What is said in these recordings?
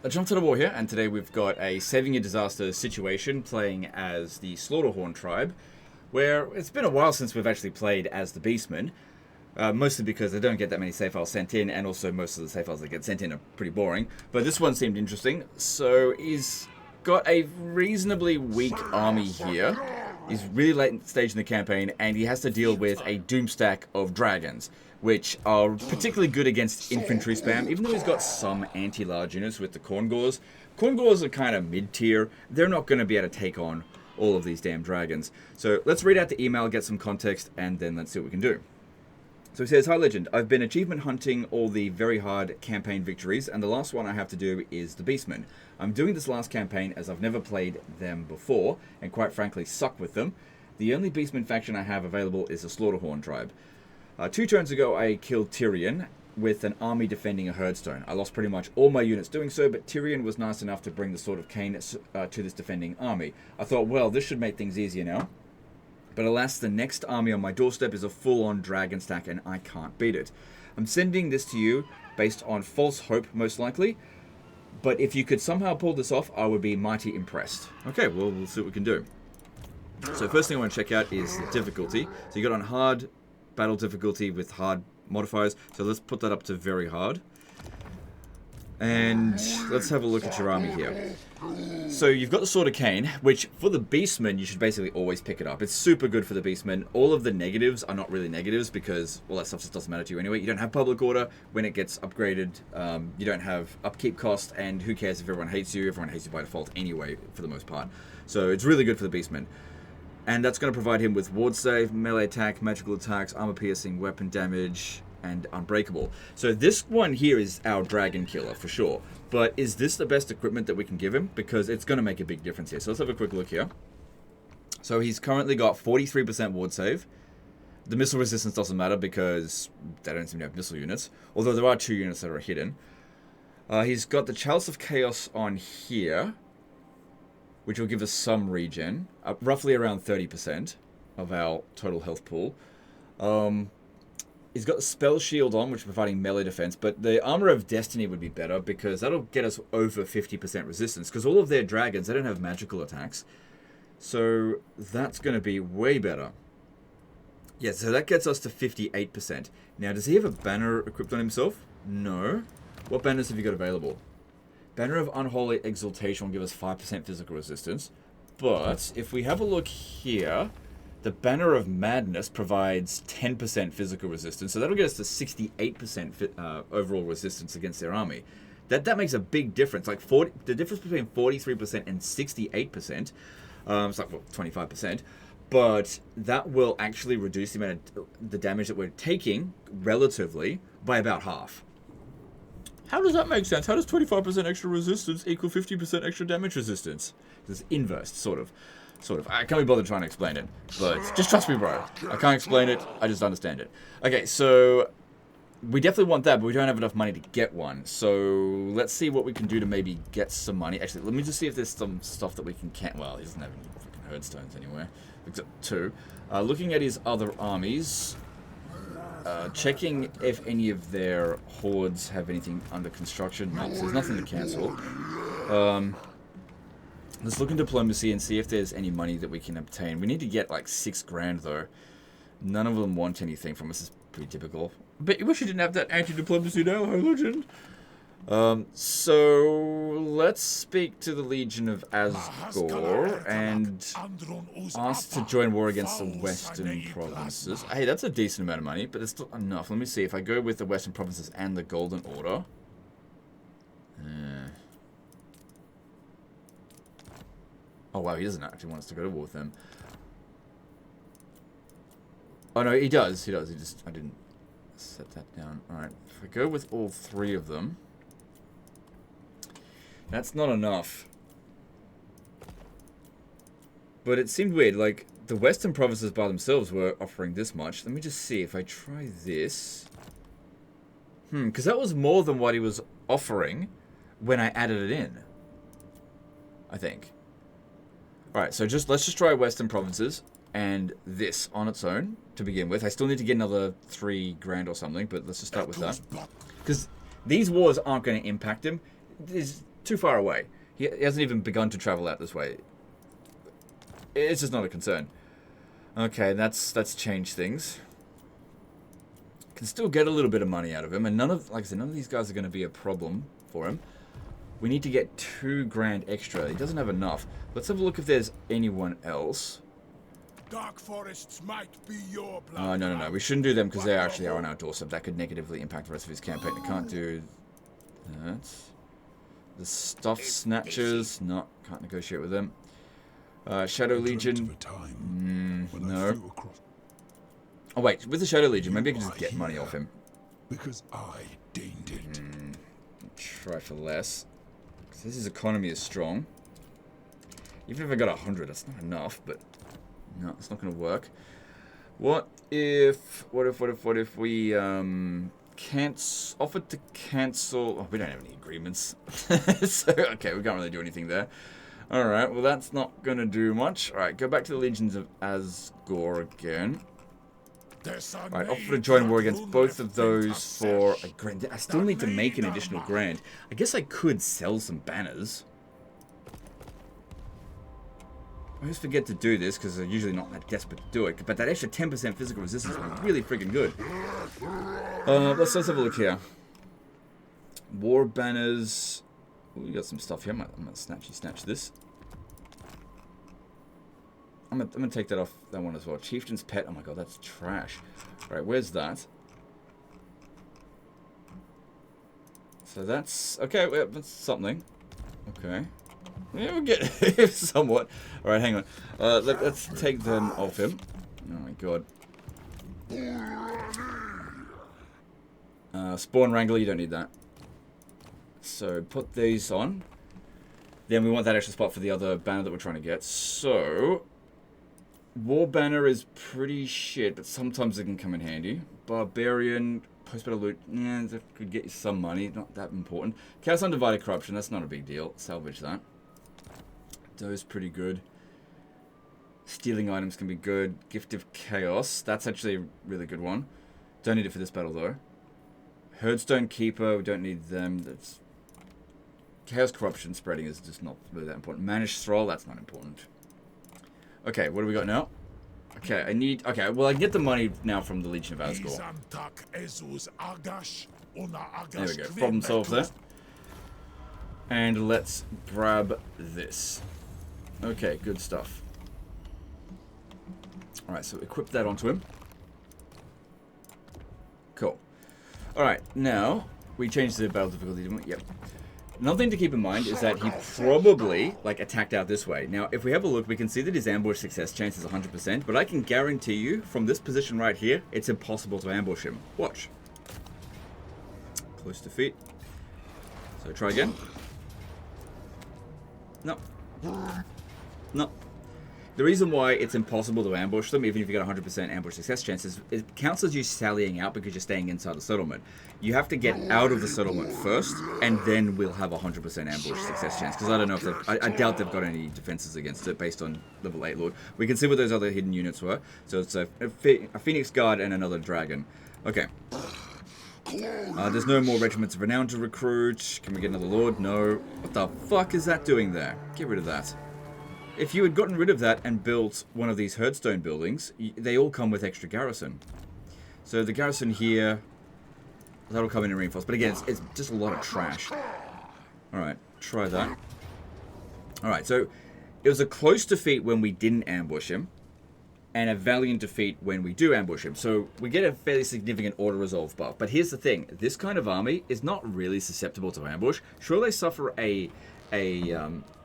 A Jump to the War here, and today we've got a Saving a Disaster situation playing as the Slaughterhorn tribe, where it's been a while since we've actually played as the Beastmen, mostly because they don't get that many save files sent in, and also most of the save files that get sent in are pretty boring, but this one seemed interesting. So he's got a reasonably weak army here. He's really late stage in the campaign, and he has to deal with a doomstack of dragons, which are particularly good against infantry spam, even though he's got some anti-large units with the Corngors. Corngors are kind of mid-tier. They're not going to be able to take on all of these damn dragons. So let's read out the email, get some context, and then let's see what we can do. So he says, "Hi Legend, I've been achievement hunting all the very hard campaign victories, and the last one I have to do is the Beastmen. I'm doing this last campaign as I've never played them before, and quite frankly suck with them. The only Beastmen faction I have available is the Slaughterhorn tribe. 2 turns ago I killed Tyrion with an army defending a herdstone. I lost pretty much all my units doing so, but Tyrion was nice enough to bring the Sword of Cain to this defending army. I thought, well, this should make things easier now. But alas, the next army on my doorstep is a full-on dragon stack, and I can't beat it. I'm sending this to you based on false hope, most likely. But if you could somehow pull this off, I would be mighty impressed." Okay, well, we'll see what we can do. So first thing I want to check out is the difficulty. So you got on hard battle difficulty with hard modifiers. So let's put that up to very hard. And let's have a look at your army here. So you've got the Sword of Cain, which for the Beastmen, you should basically always pick it up. It's super good for the Beastmen. All of the negatives are not really negatives because, well, that stuff just doesn't matter to you anyway. You don't have public order when it gets upgraded. You don't have upkeep cost, and who cares if everyone hates you? Everyone hates you by default anyway, for the most part. So it's really good for the Beastmen. And that's going to provide him with ward save, melee attack, magical attacks, armor piercing, weapon damage, and unbreakable. So this one here is our dragon killer for sure. But is this the best equipment that we can give him? Because it's going to make a big difference here. So let's have a quick look here. So he's currently got 43% ward save. The missile resistance doesn't matter because they don't seem to have missile units. Although there are 2 units that are hidden. He's got the Chalice of Chaos on here, which will give us some regen, roughly around 30% of our total health pool. He's got the Spell Shield on, which is providing melee defense, but the Armor of Destiny would be better because that'll get us over 50% resistance, because all of their dragons, they don't have magical attacks. So that's going to be way better. Yeah, so that gets us to 58%. Now, does he have a banner equipped on himself? No. What banners have you got available? Banner of Unholy Exaltation will give us 5% physical resistance. But if we have a look here, the Banner of Madness provides 10% physical resistance. So that'll get us to 68% overall resistance against their army. That makes a big difference. Like the difference between 43% and 68%, it's like, well, 25%. But that will actually reduce the amount of the damage that we're taking relatively by about half. How does that make sense? How does 25% extra resistance equal 50% extra damage resistance? It's inverse, sort of. I can't be bothered trying to explain it, but just trust me, bro. I can't explain it, I just understand it. Okay, so we definitely want that, but we don't have enough money to get one. So let's see what we can do to maybe get some money. Actually, let me just see if there's some stuff that we can well, he doesn't have any freaking herdstones anywhere, except 2. Looking at his other armies, checking if any of their hordes have anything under construction. No, so there's nothing to cancel. Let's look in diplomacy and see if there's any money that we can obtain. We need to get like 6 grand though. None of them want anything from us. It's pretty typical. But you wish you didn't have that anti-diplomacy now, huh, Legend? So let's speak to the Legion of Asgore and ask to join war against the Western Provinces. Hey, that's a decent amount of money, but it's still enough. Let me see if I go with the Western Provinces and the Golden Order. Oh wow, he doesn't actually want us to go to war with them. Oh no, he does. He just, I didn't set that down. Alright, if I go with all 3 of them, that's not enough. But it seemed weird, like, the Western Provinces by themselves were offering this much. Let me just see if I try this. Because that was more than what he was offering when I added it in, I think. Alright, so let's just try Western Provinces and this on its own to begin with. I still need to get another 3 grand or something, but let's just start with that. Because these wars aren't going to impact him. too far away. He hasn't even begun to travel out this way. It's just not a concern. Okay, that's changed things. Can still get a little bit of money out of him, and like I said, none of these guys are going to be a problem for him. We need to get 2 grand extra. He doesn't have enough. Let's have a look if there's anyone else. Dark forests might be your Oh, no. We shouldn't do them because they actually are on our doorstep. That could negatively impact the rest of his campaign. I can't do that. The stuff snatchers. No, can't negotiate with them. Shadow Legion. No. Oh, wait. With the Shadow Legion, maybe I can just get money off him. Because I deigned it. Try for less. Because his economy is strong. Even if I got 100, that's not enough, but... No, it's not going to work. What if we offered to cancel... Oh, we don't have any agreements. So, okay, we can't really do anything there. Alright, well that's not going to do much. Alright, go back to the Legions of Asgore again. Alright, offer to join war against both of those for a grand. I still need to make an additional grand. I guess I could sell some banners. I always forget to do this because I'm usually not that desperate to do it. But that extra 10% physical resistance is really freaking good. Let's have a look here. War banners. Ooh, we got some stuff here. I'm gonna snatch this. I'm gonna take that off that one as well. Chieftain's Pet. Oh my god, that's trash. All right, where's that? So that's okay. Well, that's something. Okay. Yeah, we'll get somewhat. All right, hang on. Let's take them off him. Oh my god. Spawn Wrangler, you don't need that. So put these on. Then we want that extra spot for the other banner that we're trying to get. So War Banner is pretty shit, but sometimes it can come in handy. Barbarian, post-battle loot, yeah, that could get you some money. Not that important. Chaos Undivided Corruption, that's not a big deal. Salvage that. Those pretty good. Stealing items can be good. Gift of Chaos, that's actually a really good one. Don't need it for this battle though. Herdstone Keeper, we don't need them. That's Chaos Corruption spreading is just not really that important. Managed Thrall, that's not important. Okay, what do we got now? Okay, okay, well I can get the money now from the Legion of Asgore. There we go, problem solved there. And let's grab this. Okay, good stuff. Alright, so equip that onto him. Cool. Alright, now we changed the battle difficulty, didn't we? Yep. Another thing to keep in mind is that he probably, like, attacked out this way. Now, if we have a look, we can see that his ambush success chance is 100%, but I can guarantee you, from this position right here, it's impossible to ambush him. Watch. Close defeat. So try again. No. No. The reason why it's impossible to ambush them, even if you get 100% ambush success chances, it counts as you sallying out because you're staying inside the settlement. You have to get out of the settlement first, and then we'll have 100% ambush success chance. Because I don't know if I doubt they've got any defenses against it based on level 8 Lord. We can see what those other hidden units were. So it's a Phoenix Guard and another Dragon. Okay. There's no more Regiments of Renown to recruit. Can we get another Lord? No. What the fuck is that doing there? Get rid of that. If you had gotten rid of that and built one of these Herdstone buildings, they all come with extra garrison. So the garrison here, that'll come in and reinforce. But again, it's just a lot of trash. Alright, try that. Alright, so it was a close defeat when we didn't ambush him, and a valiant defeat when we do ambush him. So we get a fairly significant auto-resolve buff. But here's the thing, this kind of army is not really susceptible to ambush. Sure, they suffer a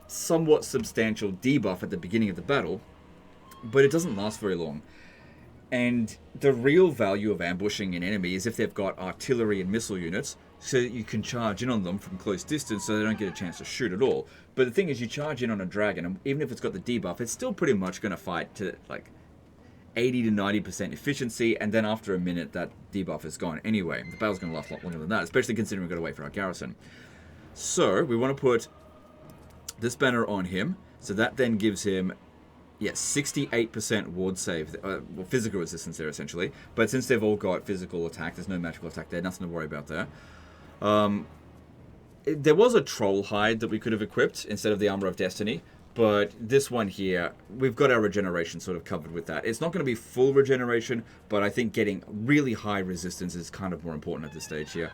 somewhat substantial debuff at the beginning of the battle, but it doesn't last very long. And the real value of ambushing an enemy is if they've got artillery and missile units, so that you can charge in on them from close distance so they don't get a chance to shoot at all. But the thing is, you charge in on a dragon, and even if it's got the debuff, it's still pretty much going to fight to like 80 to 90% efficiency, and then after a minute that debuff is gone anyway. The battle's going to last a lot longer than that, especially considering we've got to wait for our garrison. So we want to put this banner on him, so that then gives him, 68% ward save, well, physical resistance there essentially. But since they've all got physical attack, there's no magical attack there, nothing to worry about there. There was a troll hide that we could have equipped instead of the armor of destiny, but this one here, we've got our regeneration sort of covered with that. It's not going to be full regeneration, but I think getting really high resistance is kind of more important at this stage here.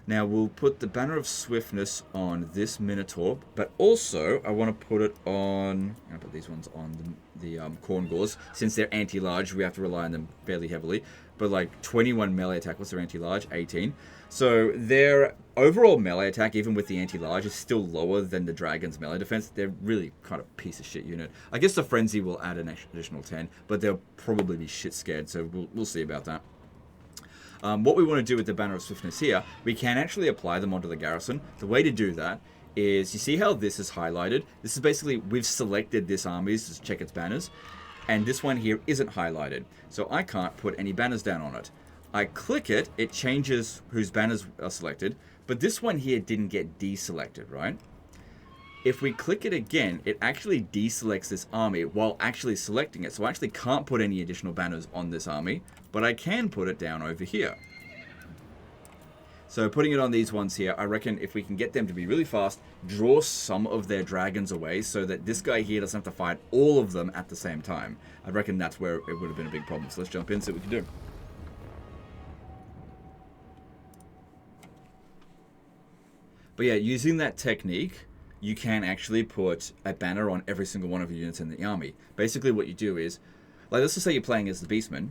Now we'll put the Banner of Swiftness on this Minotaur, but also I want to put it on, I'm going to put these ones on the Corn Gores. Since they're anti-large, we have to rely on them fairly heavily. But like 21 melee attack, what's their anti-large? 18. So their overall melee attack, even with the anti-large, is still lower than the Dragon's melee defense. They're really kind of piece of shit unit. I guess the Frenzy will add an additional 10, but they'll probably be shit scared, so we'll see about that. What we want to do with the Banner of Swiftness here, we can actually apply them onto the garrison. The way to do that is, you see how this is highlighted? This is basically, we've selected this army to check its banners, and this one here isn't highlighted. So I can't put any banners down on it. I click it, it changes whose banners are selected, but this one here didn't get deselected, right? If we click it again, it actually deselects this army while actually selecting it. So I actually can't put any additional banners on this army, but I can put it down over here. So putting it on these ones here, I reckon if we can get them to be really fast, draw some of their dragons away so that this guy here doesn't have to fight all of them at the same time. I reckon that's where it would have been a big problem. So let's jump in, see what we can do. But yeah, using that technique, you can actually put a banner on every single one of your units in the army. Basically what you do is, like let's just say you're playing as the Beastman,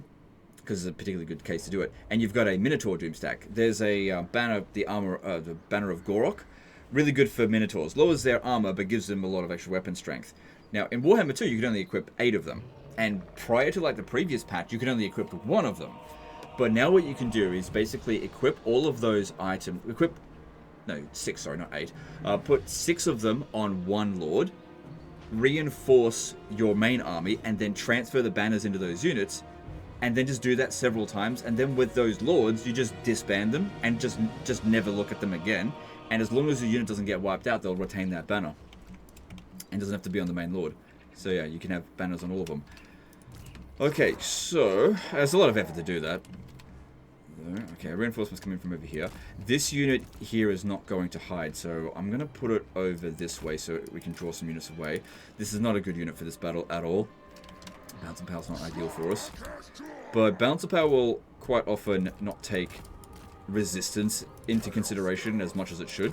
because it's a particularly good case to do it, and you've got a Minotaur Doomstack. There's a banner, the Banner of Gorok, really good for Minotaurs. Lowers their armor, but gives them a lot of extra weapon strength. Now, in Warhammer 2, you could only equip 8 of them, and prior to like the previous patch, you could only equip 1 of them. But now what you can do is basically equip all of those items, no, 6, sorry, not 8. Put 6 of them on 1 Lord, reinforce your main army, and then transfer the banners into those units, and then just do that several times, and then with those Lords, you just disband them, and just never look at them again, and as long as the unit doesn't get wiped out, they'll retain that banner, and doesn't have to be on the main Lord. So yeah, you can have banners on all of them. Okay, so, there's a lot of effort to do that. Okay, reinforcements coming from over here. This unit here is not going to hide, so I'm going to put it over this way so we can draw some units away. This is not a good unit for this battle at all. Bounce and Power's not ideal for us. But Bounce and Power will quite often not take resistance into consideration as much as it should.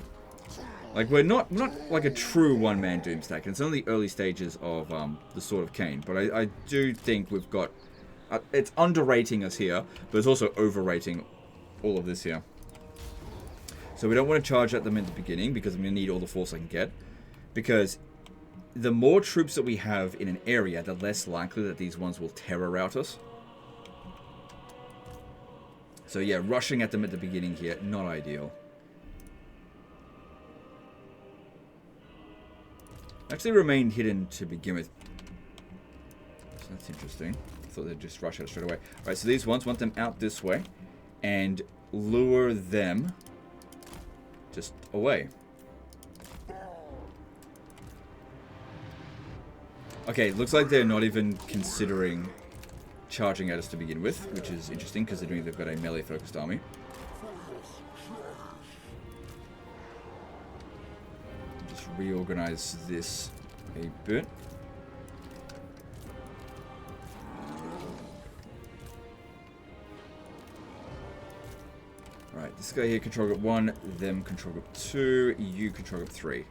Like, we're not like a true one-man Doomstack, and it's only early stages of the Sword of Cain, but I do think we've got... it's underrating us here, but it's also overrating all of this here. So we don't want to charge at them in the beginning, because I'm going to need all the force I can get. Because the more troops that we have in an area, the less likely that these ones will terror rout us. So yeah, rushing at them at the beginning here, not ideal. Actually remained hidden to begin with. So that's interesting. Thought they'd just rush out straight away. Alright, so these ones, want them out this way and lure them just away. Okay, looks like they're not even considering charging at us to begin with, which is interesting because they've got a melee focused army. Just reorganize this a bit. Alright, this guy here control group 1, them control group 2, you control group 3.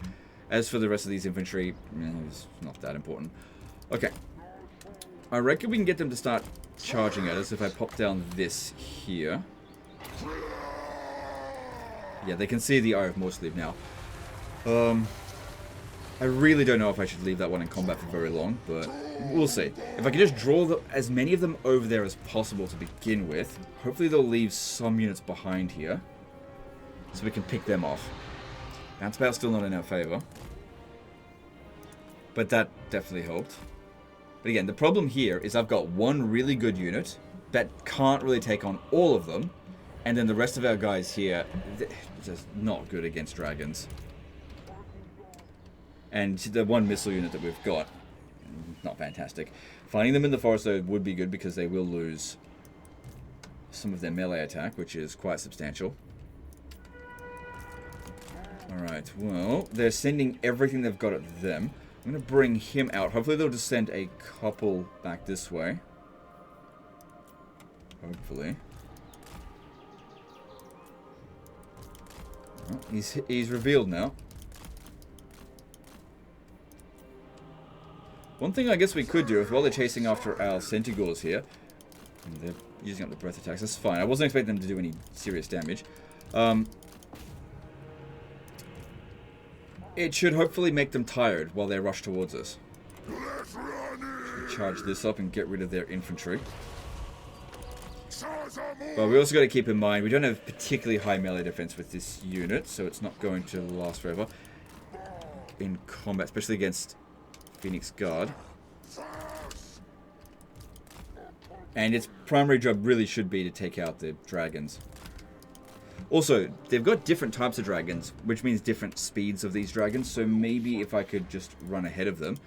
As for the rest of these infantry, it's not that important. Okay. I reckon we can get them to start charging at us if I pop down this here. Yeah, they can see the Eye of Morseleaf now. I really don't know if I should leave that one in combat for very long, but we'll see. If I can just draw as many of them over there as possible to begin with, hopefully they'll leave some units behind here, so we can pick them off. Bounce Power's still not in our favor, but that definitely helped. But again, the problem here is I've got one really good unit that can't really take on all of them, and then the rest of our guys here, they're just not good against dragons. And the one missile unit that we've got, not fantastic. Finding them in the forest, though, would be good because they will lose some of their melee attack, which is quite substantial. Alright, well, they're sending everything they've got at them. I'm going to bring him out. Hopefully they'll just send a couple back this way. Hopefully. Oh, he's revealed now. One thing I guess we could do is while they're chasing after our Centaurs here, and they're using up the breath attacks, that's fine. I wasn't expecting them to do any serious damage. It should hopefully make them tired while they rush towards us. Charge this up and get rid of their infantry. But we also got to keep in mind, we don't have particularly high melee defense with this unit, so it's not going to last forever in combat, especially against Phoenix Guard. And its primary job really should be to take out the dragons. Also, they've got different types of dragons, which means different speeds of these dragons, so maybe if I could just run ahead of them,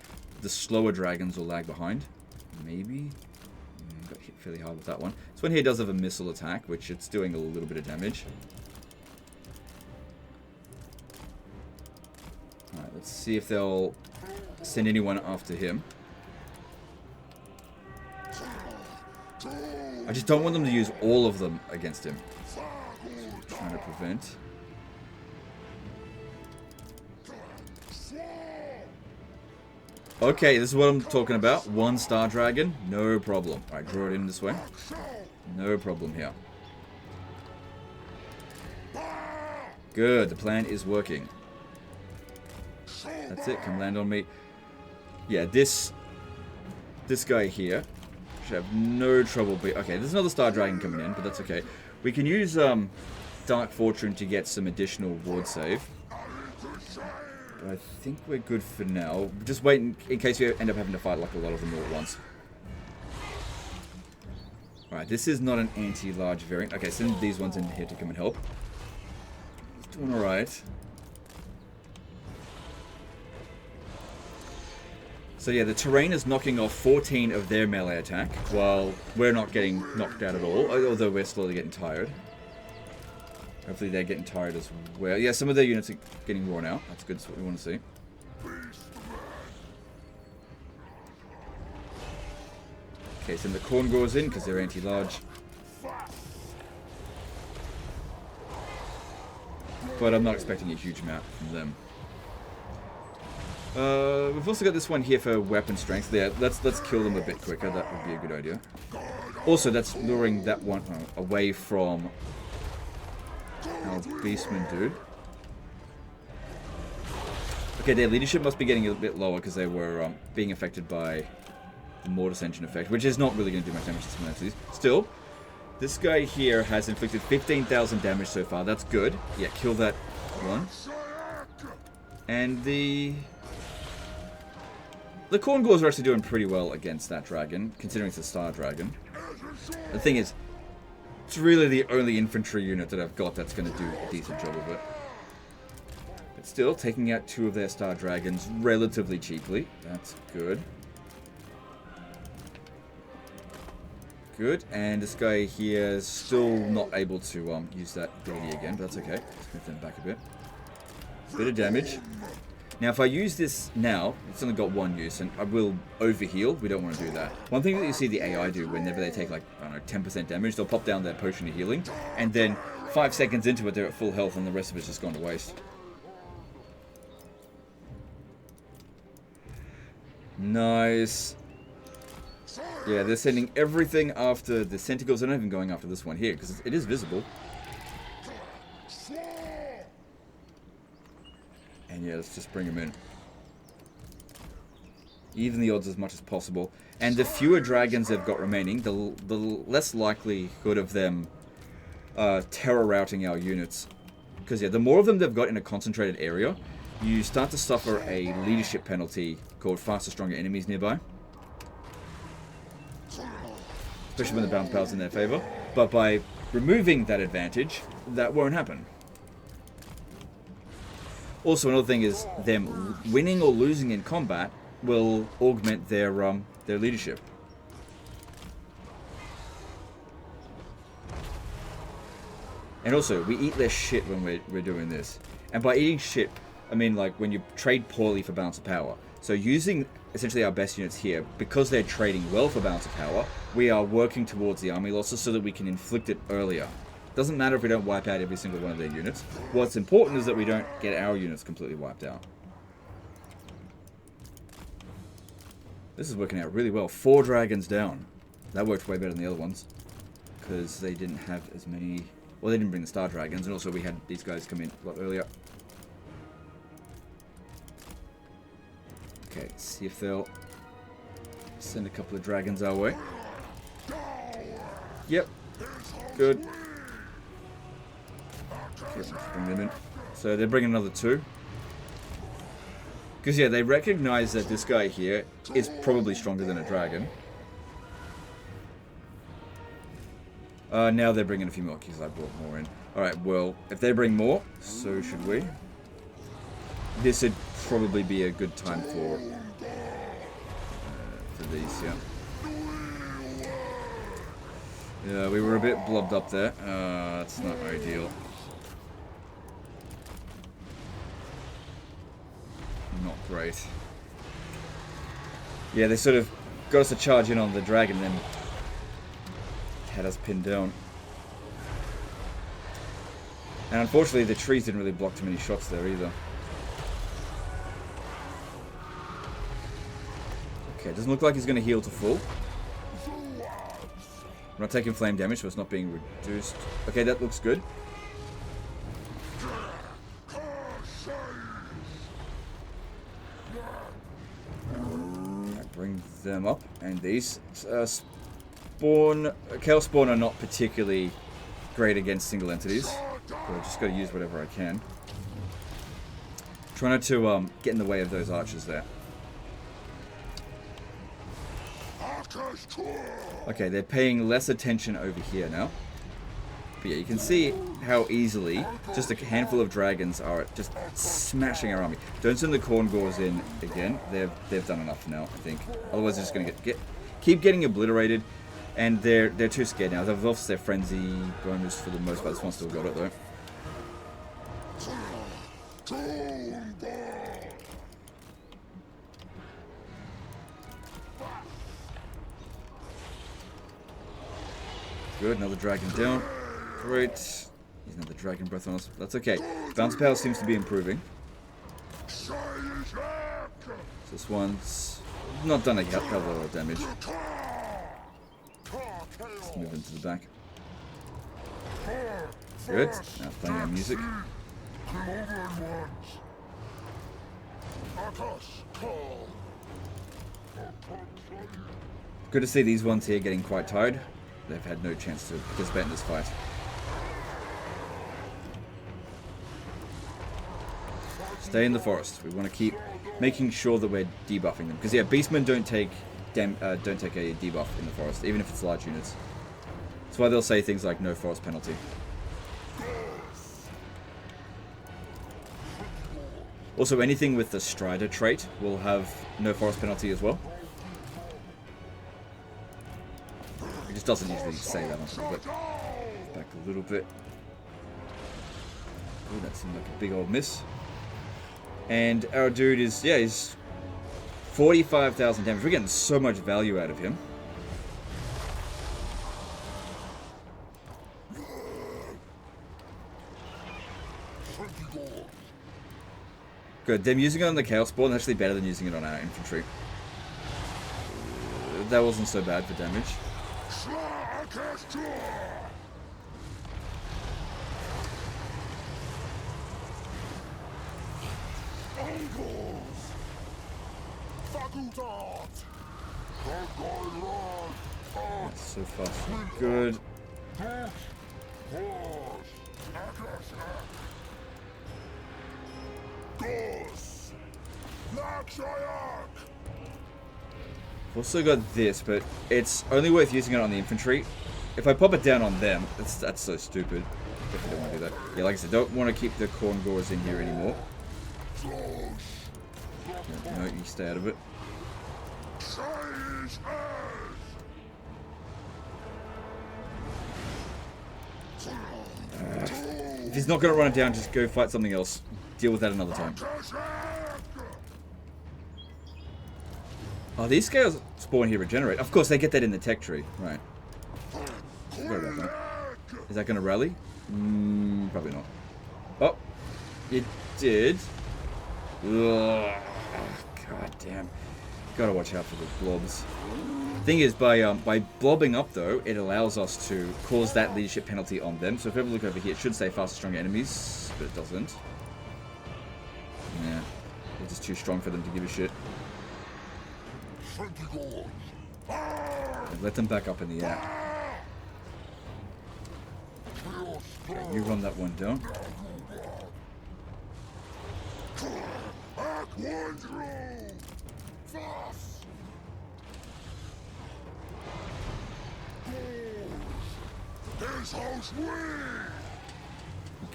the slower dragons will lag behind. Maybe? Got hit fairly hard with that one. This one here does have a missile attack, which it's doing a little bit of damage. Alright, let's see if they'll send anyone after him. I just don't want them to use all of them against him. Trying to prevent. Okay, this is what I'm talking about. One star dragon, no problem. Alright, draw it in this way. No problem here. Good, the plan is working. That's it, come land on me. Yeah, this guy here should have no trouble. Okay, there's another star dragon coming in, but that's okay. We can use Dark Fortune to get some additional ward save. But I think we're good for now. Just wait in case we end up having to fight like a lot of them all at once. Alright, this is not an anti-large variant. Okay, send these ones in here to come and help. He's doing alright. So yeah, the terrain is knocking off 14 of their melee attack, while we're not getting knocked out at all, although we're slowly getting tired. Hopefully they're getting tired as well. Yeah, some of their units are getting worn out. That's good, that's what we want to see. Okay, send the corn growers in, because they're anti-large. But I'm not expecting a huge amount from them. We've also got this one here for weapon strength. Yeah, let's kill them a bit quicker. That would be a good idea. Also, that's luring that one away from our beastman dude. Okay, their leadership must be getting a bit lower because they were being affected by the mortis engine effect, which is not really going to do much damage to some of these. Still, this guy here has inflicted 15,000 damage so far. That's good. Yeah, kill that one. And the corn gores are actually doing pretty well against that dragon, considering it's a star dragon. The thing is, it's really the only infantry unit that I've got that's going to do a decent job of it. But still, taking out 2 of their star dragons relatively cheaply. That's good. Good, and this guy here is still not able to use that ability again, but that's okay. Let's move them back a bit. Bit of damage. Now, if I use this now, it's only got 1 use, and I will overheal. We don't want to do that. One thing that you see the AI do whenever they take, like, I don't know, 10% damage, they'll pop down their potion of healing, and then 5 seconds into it, they're at full health, and the rest of it's just gone to waste. Nice. Yeah, they're sending everything after the Centaurs. They're not even going after this one here, because it is visible. And yeah, let's just bring them in. Even the odds as much as possible. And the fewer dragons they've got remaining, the less likelihood of them terror routing our units. Because yeah, the more of them they've got in a concentrated area, you start to suffer a leadership penalty called faster, stronger enemies nearby. Especially when the bounce power's in their favor. But by removing that advantage, that won't happen. Also, another thing is them winning or losing in combat will augment their leadership. And also, we eat less shit when we're doing this. And by eating shit, I mean like when you trade poorly for balance of power. So using essentially our best units here, because they're trading well for balance of power, we are working towards the army losses so that we can inflict it earlier. Doesn't matter if we don't wipe out every single one of their units. What's important is that we don't get our units completely wiped out. This is working out really well. 4 dragons down. That worked way better than the other ones. Because they didn't have as many... Well, they didn't bring the star dragons, and also we had these guys come in a lot earlier. Okay, let's see if they'll send a couple of dragons our way. Yep. Good. Okay, let's bring them in. So they're bringing another 2. Because, yeah, they recognize that this guy here is probably stronger than a dragon. Now they're bringing a few more because I brought more in. Alright, well, if they bring more, so should we. This would probably be a good time for these, yeah. Yeah, we were a bit blobbed up there. That's not ideal. Not great. Yeah, they sort of got us to charge in on the dragon and then had us pinned down. And unfortunately the trees didn't really block too many shots there either. Okay, doesn't look like he's going to heal to full. We're not taking flame damage, so it's not being reduced. Okay, that looks good. Bring them up, and these Chaos Spawn are not particularly great against single entities, so I've just got to use whatever I can. Try not to get in the way of those archers there. Okay, they're paying less attention over here now. But yeah, you can see how easily just a handful of dragons are just smashing our army. Don't send the corn gores in again. They've done enough now, I think. Otherwise, they're just going to keep getting obliterated, and they're too scared now. They've lost their frenzy bonus for the most part. This one still got it though. Good, another dragon down. Great. He's another dragon breath on us. That's okay. Bounce power seems to be improving. So this one's not done a hell of a lot of damage. Let's move into the back. Good. Now playing our music. Good to see these ones here getting quite tired. They've had no chance to participate in this fight. Stay in the forest. We want to keep making sure that we're debuffing them. Because yeah, beastmen don't take a debuff in the forest, even if it's large units. That's why they'll say things like no forest penalty. Also, anything with the Strider trait will have no forest penalty as well. It just doesn't usually say that on it, but back a little bit. Ooh, that seemed like a big old miss. And our dude is, yeah, he's 45,000 damage. We're getting so much value out of him. Good. Them using it on the Chaos Spawn is actually better than using it on our infantry. That wasn't so bad for damage. So far, so good. I've also got this, but it's only worth using it on the infantry. If I pop it down on them, that's so stupid. If I don't want to do that. Yeah, like I said, don't want to keep the corn gores in here anymore. No, you stay out of it. If he's not going to run it down, just go fight something else. deal with that another time. Oh, these scales spawn here regenerate. Of course, they get that in the tech tree. Right. Forgot about that. Is that going to rally? Probably not. Oh, it did. Ugh. God damn. Gotta watch out for the blobs. Thing is, by blobbing up though, it allows us to cause that leadership penalty on them. So if we ever look over here, it should say faster, stronger enemies, but it doesn't. Yeah, they're just too strong for them to give a shit. Let them back up in the air. Okay, you run that one down.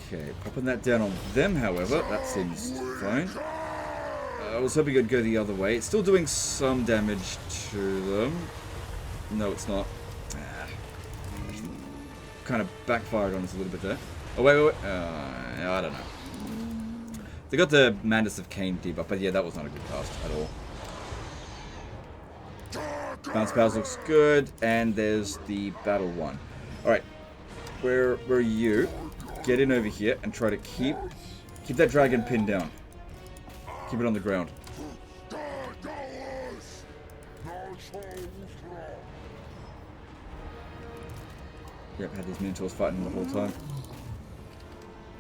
Okay, popping that down on them, however, that seems fine. I was hoping it'd go the other way. It's still doing some damage to them. No, it's not. Kind of backfired on us a little bit there. Oh, wait. I don't know. They got the Madness of Cain debuff, but yeah, that was not a good cast at all. Bounce powers looks good, and there's the battle one. Alright, where are you? Get in over here and try to keep that dragon pinned down. Keep it on the ground. Yep, had these Minotaurs fighting the whole time.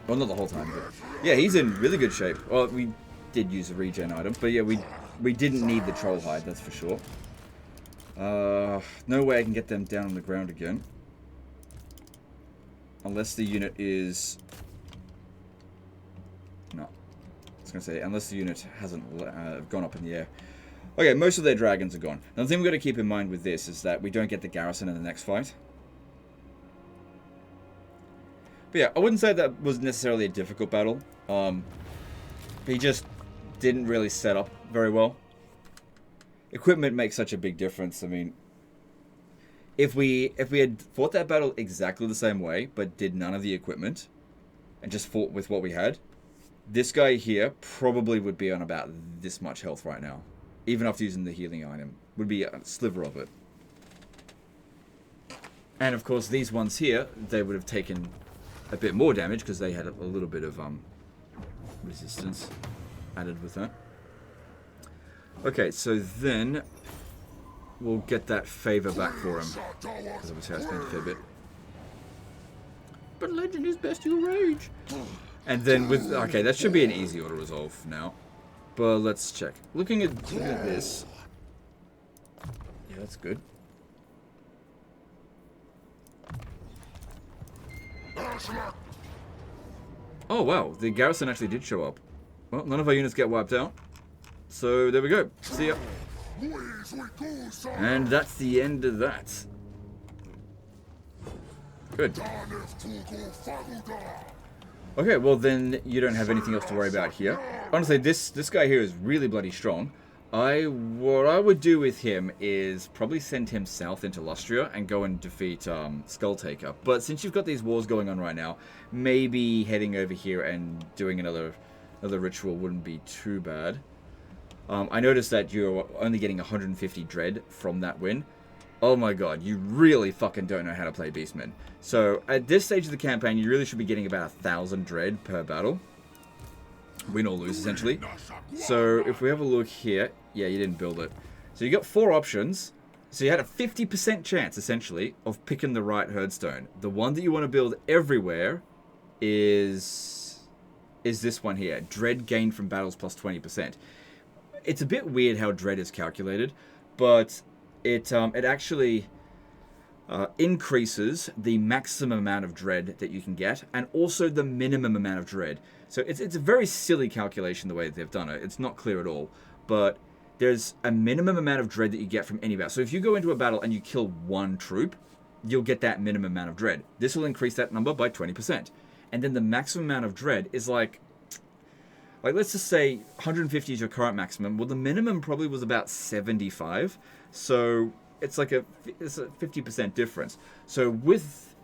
Well, not the whole time, but... Yeah, he's in really good shape. Well, we did use a regen item, but yeah, we didn't need the troll hide, that's for sure. No way I can get them down on the ground again. Unless the unit is... No. I was going to say, unless the unit hasn't gone up in the air. Okay, most of their dragons are gone. Now, the thing we've got to keep in mind with this is that we don't get the garrison in the next fight. But yeah, I wouldn't say that was necessarily a difficult battle. He just didn't really set up very well. Equipment makes such a big difference. I mean, if we had fought that battle exactly the same way, but did none of the equipment, and just fought with what we had, this guy here probably would be on about this much health right now. Even after using the healing item. Would be a sliver of it. And of course, these ones here, they would have taken a bit more damage, because they had a little bit of resistance added with that. Okay, so then we'll get that favor back for him. Because obviously I spent a fair bit. But legend is best your rage. And then with... Okay, that should be an easy auto resolve now. But let's check. Looking at this... Yeah, that's good. Oh wow, the garrison actually did show up. Well, none of our units get wiped out. So there we go. See ya. And that's the end of that. Good. Okay, well then you don't have anything else to worry about here. Honestly, this guy here is really bloody strong. What I would do with him is probably send him south into Lustria and go and defeat Skulltaker. But since you've got these wars going on right now, maybe heading over here and doing another ritual wouldn't be too bad. I noticed that you're only getting 150 dread from that win. Oh my god, you really fucking don't know how to play Beastmen. So at this stage of the campaign, you really should be getting about 1,000 dread per battle. Win or lose, essentially. So if we have a look here, yeah, you didn't build it. So you got 4 options. So you had a 50% chance, essentially, of picking the right herdstone. The one that you want to build everywhere is this one here. Dread gained from battles plus 20%. It's a bit weird how dread is calculated, but it actually increases the maximum amount of dread that you can get, and also the minimum amount of dread. So it's a very silly calculation the way that they've done it. It's not clear at all, but there's a minimum amount of dread that you get from any battle. So if you go into a battle and you kill 1 troop, you'll get that minimum amount of dread. This will increase that number by 20%. And then the maximum amount of dread is like let's just say 150 is your current maximum. Well, the minimum probably was about 75. So it's like it's a 50% difference. So with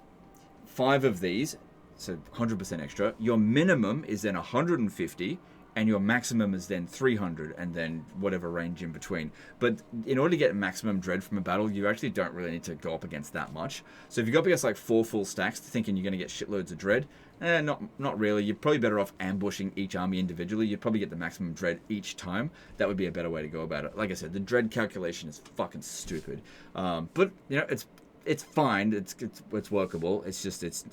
5 of these, so 100% extra. Your minimum is then 150, and your maximum is then 300, and then whatever range in between. But in order to get maximum dread from a battle, you actually don't really need to go up against that much. So if you go up against like 4 full stacks thinking you're going to get shitloads of dread, not really. You're probably better off ambushing each army individually. You'd probably get the maximum dread each time. That would be a better way to go about it. Like I said, the dread calculation is fucking stupid. But you know, it's fine. It's workable. It's just it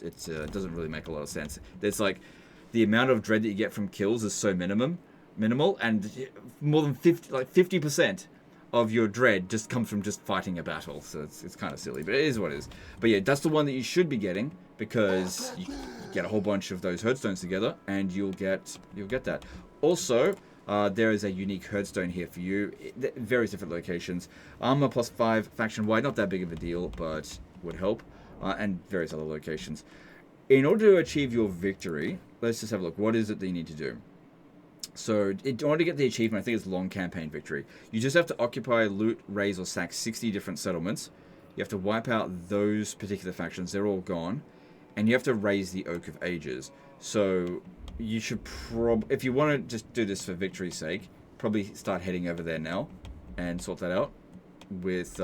doesn't really make a lot of sense. There's like the amount of dread that you get from kills is so minimal, and more than 50% of your dread just comes from just fighting a battle. So it's kind of silly, but it is what it is. But yeah, that's the one that you should be getting, because you get a whole bunch of those herdstones together, and you'll get that. Also, there is a unique herdstone here for you, various different locations. Armor +5 faction wide, not that big of a deal, but would help, and various other locations. In order to achieve your victory, let's just have a look. What is it that you need to do? So, in order to get the achievement, I think it's long campaign victory. You just have to occupy, loot, raise, or sack 60 different settlements. You have to wipe out those particular factions. They're all gone. And you have to raise the Oak of Ages. So, you should if you want to just do this for victory's sake, probably start heading over there now and sort that out with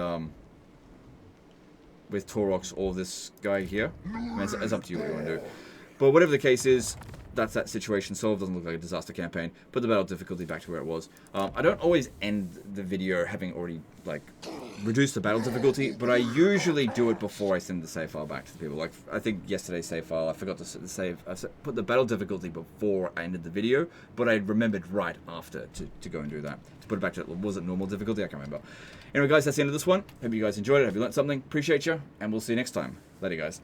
Torox or this guy here. I mean, it's up to you what you want to do. But whatever the case is, that's that situation solved. Doesn't look like a disaster campaign. Put the battle difficulty back to where it was. I don't always end the video having already like reduced the battle difficulty, but I usually do it before I send the save file back to the people. Like I think yesterday's save file, I forgot to save. I put the battle difficulty before I ended the video, but I remembered right after to go and do that. To put it back to, was it normal difficulty? I can't remember. Anyway, guys, that's the end of this one. Hope you guys enjoyed it. Hope you learned something. Appreciate you, and we'll see you next time. Later, guys.